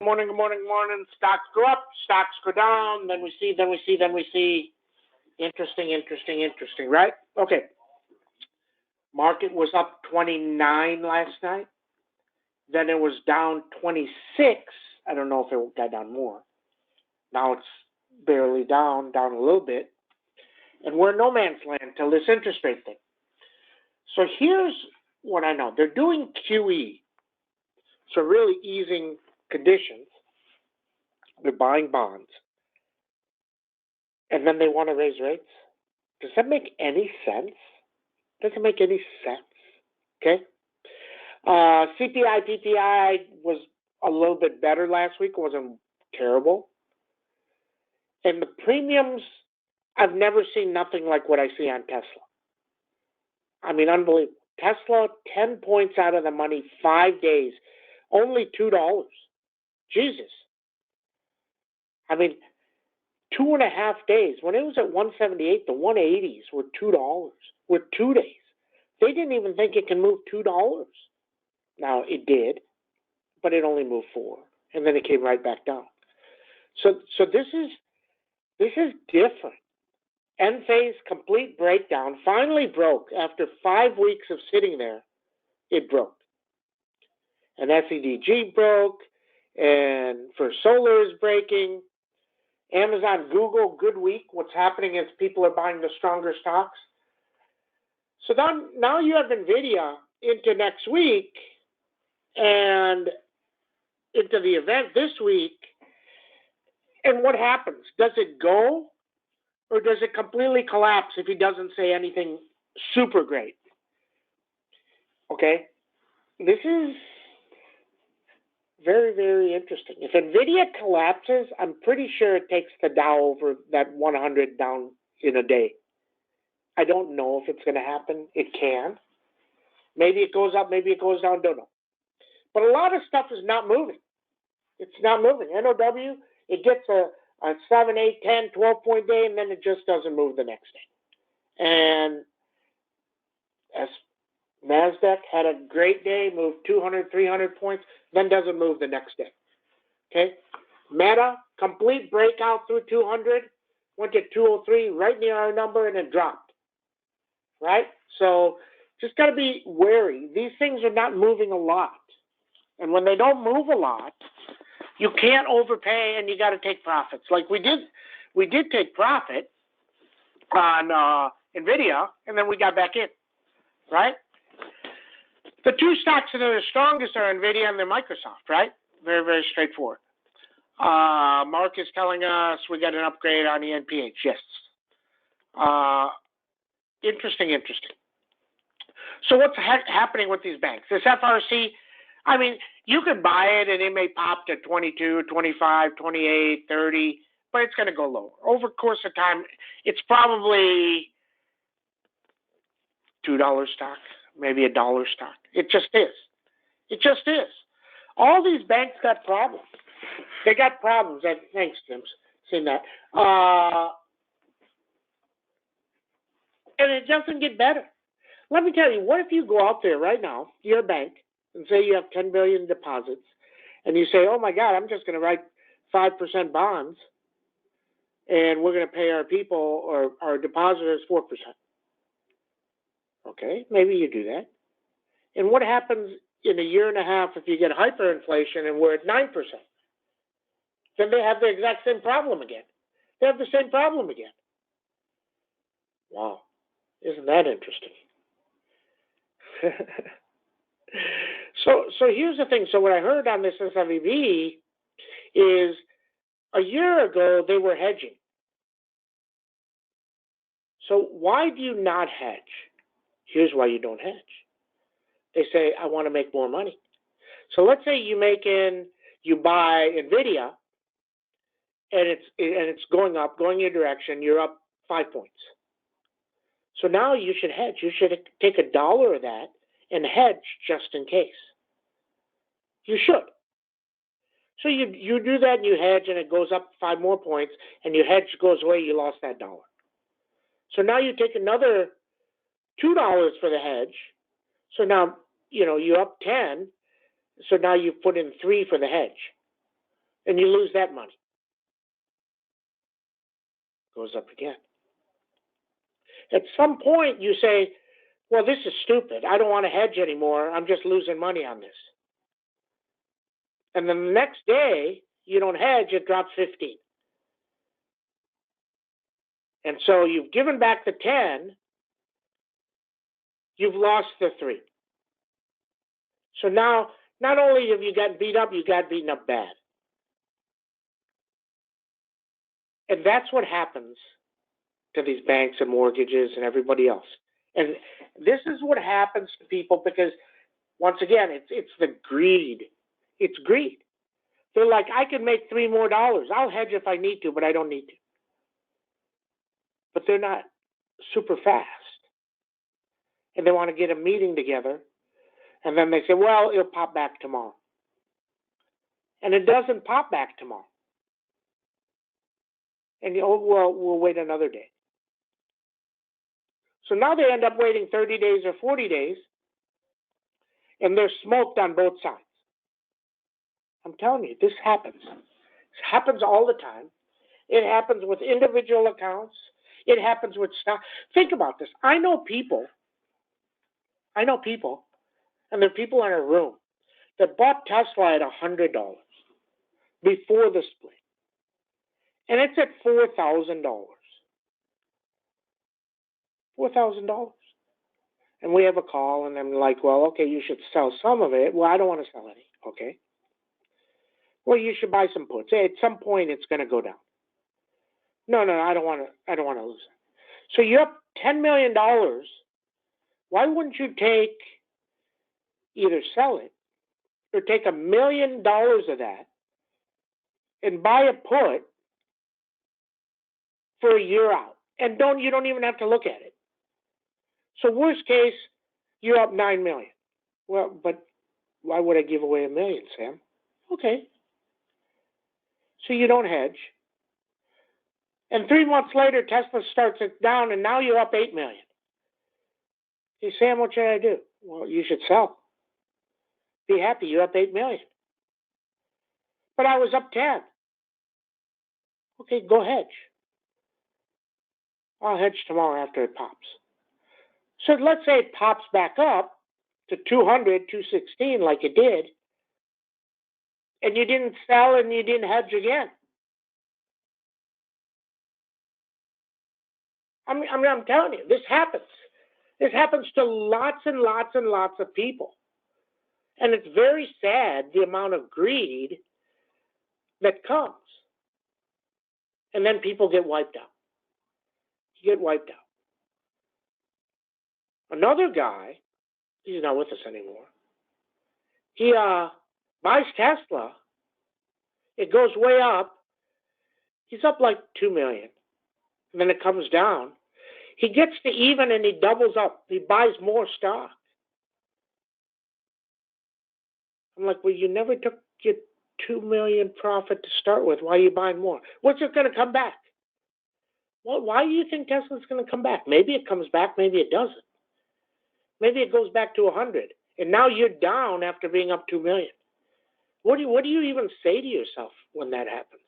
Morning, good morning, good morning. Stocks go up, stocks go down. Then we see. Interesting, right? Okay. Market was up 29 last night. Then it was down 26. I don't know if it got down more. Now it's barely down a little bit. And we're in no man's land till this interest rate thing. So here's what I know. They're doing QE. So really easing conditions. They're buying bonds. And then they want to raise rates. Does that make any sense? Doesn't make any sense. Okay? CPI, PPI was a little bit better last week. It wasn't terrible. And the premiums, I've never seen nothing like what I see on Tesla. I mean, unbelievable. Tesla, 10 points out of the money, 5 days, only $2. Jesus. I mean, 2.5 days. When it was at 178, the 180s were $2 with 2 days. They didn't even think it can move $2. Now it did, but it only moved 4, and then it came right back down. So this is different. Enphase complete breakdown finally broke after 5 weeks of sitting there. It broke, and SEDG broke, and First Solar is breaking. Amazon, Google, good week. What's happening is people are buying the stronger stocks. So now you have NVIDIA into next week and into the event this week. And what happens? Does it go or does it completely collapse if he doesn't say anything super great? Okay? This is very, very interesting. If NVIDIA collapses, I'm pretty sure it takes the Dow over that 100 down in a day. I don't know if it's going to happen. It can. Maybe it goes up, maybe it goes down, don't know. But a lot of stuff is not moving. It's not moving. NOW, it gets a 7, 8, 10, 12-point day, and then it just doesn't move the next day. And as NASDAQ had a great day, moved 200, 300 points, then doesn't move the next day. Okay? Meta, complete breakout through 200, went to 203, right near our number, and it dropped. Right? So just got to be wary. These things are not moving a lot. And when they don't move a lot, you can't overpay and you got to take profits. Like we did take profit on NVIDIA, and then we got back in. Right? The two stocks that are the strongest are NVIDIA and then Microsoft, right? Very, very straightforward. Mark is telling us we got an upgrade on the NPH. Yes. Interesting. So what's happening with these banks? This FRC, I mean, you could buy it and it may pop to 22, 25, 28, 30, but it's going to go lower. Over the course of time, it's probably $2 stock. Maybe $1 stock. It just is. All these banks got problems. They got problems. Thanks, Jim's seen that. And it doesn't get better. Let me tell you, what if you go out there right now, you're a bank, and say you have 10 billion deposits, and you say, oh my God, I'm just going to write 5% bonds, and we're going to pay our people or our depositors 4%. Okay, maybe you do that. And what happens in a year and a half if you get hyperinflation and we're at 9%? Then they have the exact same problem again. They have the same problem again. Wow, isn't that interesting? So here's the thing. So what I heard on this SWV is a year ago they were hedging. So why do you not hedge? Here's why you don't hedge. They say, I want to make more money. So let's say you buy NVIDIA, and it's going up, going your direction, you're up 5 points. So now you should hedge. You should take $1 of that and hedge just in case. You should. So you do that and you hedge and it goes up 5 more points and your hedge goes away, you lost that $1. So now you take another $2 for the hedge. So now, you're up 10. So now you put in 3 for the hedge. and you lose that money. Goes up again. At some point, you say, well, this is stupid. I don't want to hedge anymore. I'm just losing money on this. And then the next day, you don't hedge, it drops 15. And so you've given back the 10, you've lost the 3. So now, not only have you gotten beat up, you got beaten up bad. And that's what happens to these banks and mortgages and everybody else. And this is what happens to people because, once again, it's the greed. It's greed. They're like, I can make $3 more. I'll hedge if I need to, but I don't need to. But they're not super fast. And they want to get a meeting together. And then they say, well, it'll pop back tomorrow. And it doesn't pop back tomorrow. And we'll wait another day. So now they end up waiting 30 days or 40 days, and they're smoked on both sides. I'm telling you, this happens. This happens all the time. It happens with individual accounts. It happens with stock. Think about this. I know people, and there are people in a room that bought Tesla at $100 before the split. And it's at $4,000. $4,000. And we have a call, and I'm like, well, okay, you should sell some of it. Well, I don't want to sell any. Okay. Well, you should buy some puts. At some point, it's going to go down. No, I don't want to lose it. So you're up $10 million. Why wouldn't you either sell it or take $1 million of that and buy a put for a year out? And you don't even have to look at it. So worst case, you're up $9 million. Well, but why would I give away $1 million, Sam? Okay. So you don't hedge. And 3 months later, Tesla starts it down, and now you're up $8 million. Hey, Sam, what should I do? Well, you should sell. Be happy, you're up $8 million. But I was up 10. Okay, go hedge. I'll hedge tomorrow after it pops. So let's say it pops back up to 200, 216 like it did, and you didn't sell and you didn't hedge again. I'm telling you, this happens. This happens to lots and lots and lots of people. And it's very sad, the amount of greed that comes. And then people get wiped out. You get wiped out. Another guy, he's not with us anymore, he buys Tesla. It goes way up. He's up like $2 million. And then it comes down. He gets to even and he doubles up. He buys more stock. I'm like, well, you never took your $2 million profit to start with. Why are you buying more? What's it going to come back? Well, why do you think Tesla's going to come back? Maybe it comes back. Maybe it doesn't. Maybe it goes back to 100. And now you're down after being up $2 million. What do you even say to yourself when that happens?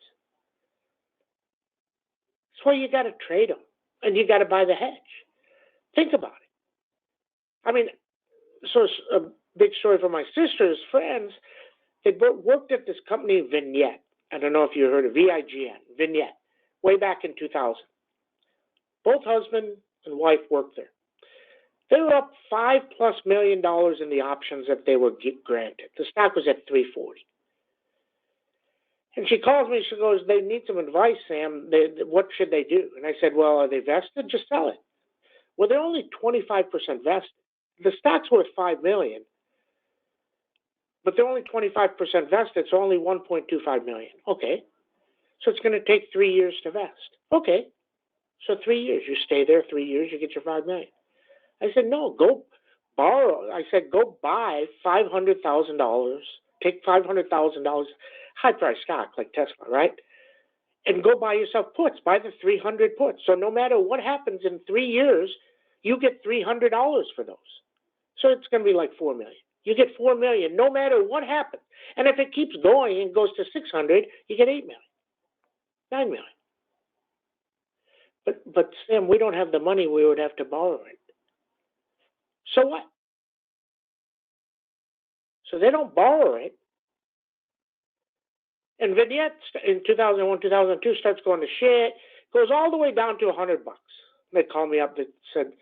That's why you got to trade them. And you got to buy the hedge. Think about it. I mean, so a big story for my sister's friends. They both worked at this company, Vignette. I don't know if you heard of VIGN, Vignette, way back in 2000. Both husband and wife worked there. They were up $5+ million in the options that they were granted. The stock was at $340. And she calls me, she goes, they need some advice, Sam. What should they do? And I said, well, are they vested? Just sell it. Well, they're only 25% vested. The stock's worth $5 million, but they're only 25% vested, so only $1.25 million. Okay. So it's going to take 3 years to vest. Okay. So 3 years. You stay there 3 years, you get your $5 million. I said, no, go borrow. I said, go buy $500,000. Take $500,000, high-price stock like Tesla, right? And go buy yourself puts. Buy the 300 puts. So no matter what happens in 3 years, you get $300 for those. So it's going to be like $4 million. You get $4 million no matter what happens. And if it keeps going and goes to 600, you get $8 million, $9 million. But Sam, we don't have the money. We would have to borrow it. So what? So they don't borrow it. And Vignette in 2001, 2002 starts going to shit, goes all the way down to $100. They called me up and said,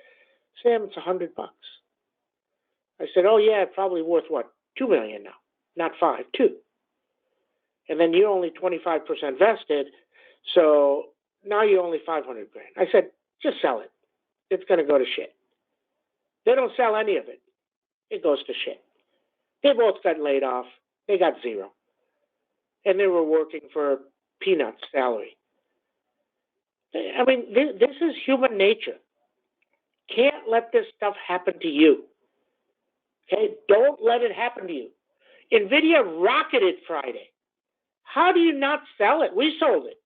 Sam, it's $100. I said, oh yeah, it's probably worth what? $2 million now, not 5, 2. And then you're only 25% vested, so now you're only $500,000. I said, just sell it. It's going to go to shit. They don't sell any of it. It goes to shit. They both got laid off. They got zero. And they were working for peanuts salary. I mean, this is human nature. Can't let this stuff happen to you. Okay? Don't let it happen to you. NVIDIA rocketed Friday. How do you not sell it? We sold it.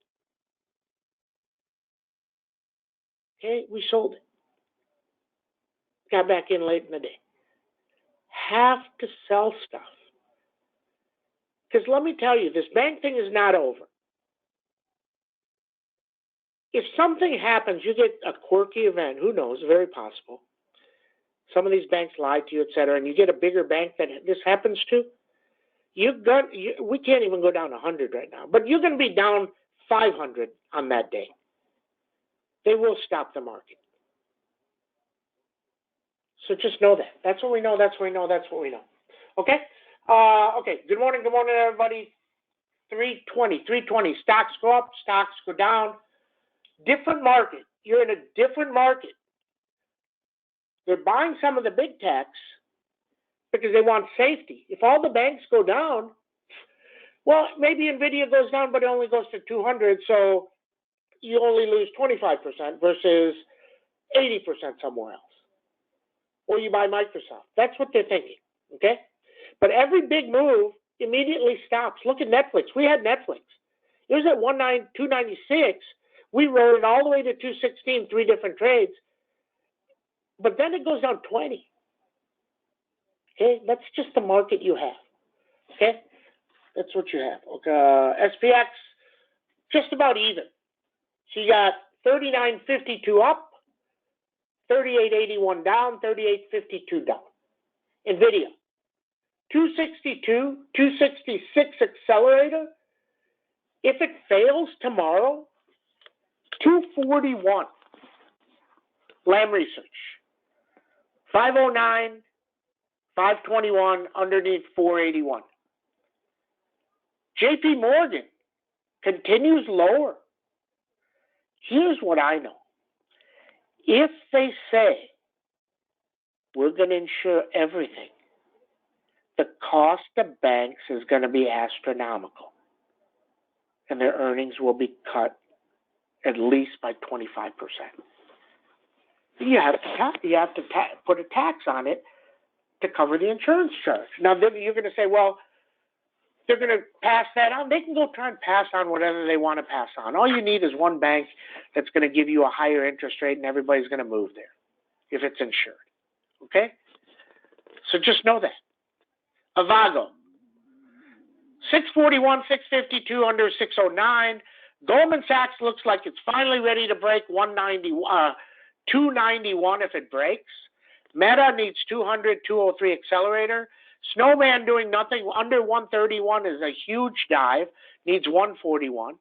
Okay? We sold it. Got back in late in the day. Have to sell stuff. Because let me tell you, this bank thing is not over. If something happens, you get a quirky event, who knows, very possible. Some of these banks lie to you, et cetera, and you get a bigger bank that this happens to, we can't even go down 100 right now, but you're going to be down 500 on that day. They will stop the market. So just know that. That's what we know, that's what we know, that's what we know. Okay? Okay, good morning, everybody. 320. Stocks go up, stocks go down. Different market. You're in a different market. They're buying some of the big techs because they want safety. If all the banks go down, well, maybe NVIDIA goes down, but it only goes to 200, so you only lose 25% versus 80% somewhere else. Or you buy Microsoft. That's what they're thinking, okay? But every big move immediately stops. Look at Netflix. We had Netflix. It was at 296. We rode it all the way to 216, 3 different trades. But then it goes down 20. Okay? That's just the market you have. Okay? That's what you have. Okay. SPX, just about even. So you got 39.52 up, 38.81 down, 38.52 down. NVIDIA, 262, 266 accelerator. If it fails tomorrow, 241. Lam Research, 509, 521, underneath 481. JP Morgan continues lower. Here's what I know. If they say we're going to insure everything, the cost of banks is going to be astronomical. And their earnings will be cut at least by 25%. You have to put a tax on it to cover the insurance charge. Now, you're going to say, well, they're going to pass that on. They can go try and pass on whatever they want to pass on. All you need is one bank that's going to give you a higher interest rate, and everybody's going to move there if it's insured. Okay? So just know that. Avago, 641, 652 under 609. Goldman Sachs looks like it's finally ready to break 291 if it breaks. Meta needs 200, 203 accelerator. Snowman doing nothing under 131 is a huge dive, needs 141.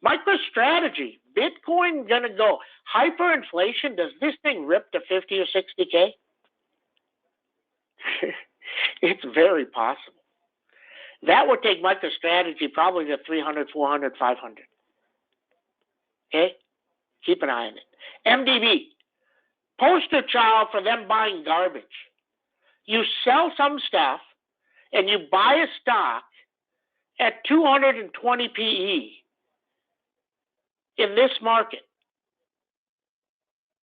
MicroStrategy, Bitcoin gonna go hyperinflation. Does this thing rip to 50 or 60K? It's very possible. That would take MicroStrategy probably to 300, 400, 500. Okay? Keep an eye on it. MDB, poster child for them buying garbage. You sell some stuff and you buy a stock at 220 PE in this market.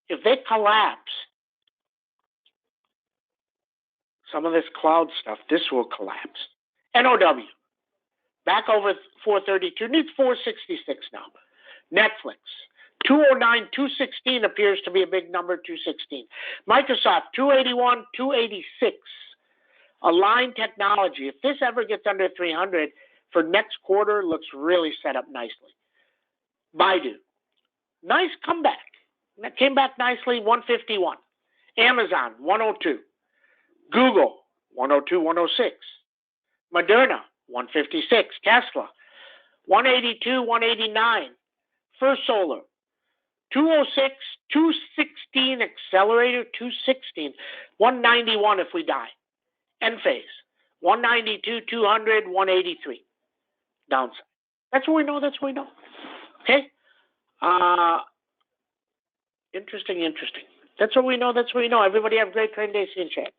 If they collapse, some of this cloud stuff, this will collapse. NOW, back over 432, needs 466 now. Netflix, 209, 216 appears to be a big number, 216. Microsoft, 281, 286. Align Technology. If this ever gets under 300 for next quarter, looks really set up nicely. Baidu, nice comeback. That came back nicely, 151. Amazon, 102. Google, 102, 106. Moderna, 156. Tesla, 182, 189. First Solar, 206, 216. Accelerator, 216. 191 if we die. Enphase, 192, 200, 183. Downside. That's what we know. That's what we know. Okay? Interesting. That's what we know. That's what we know. Everybody have a great trading day. See you in chat.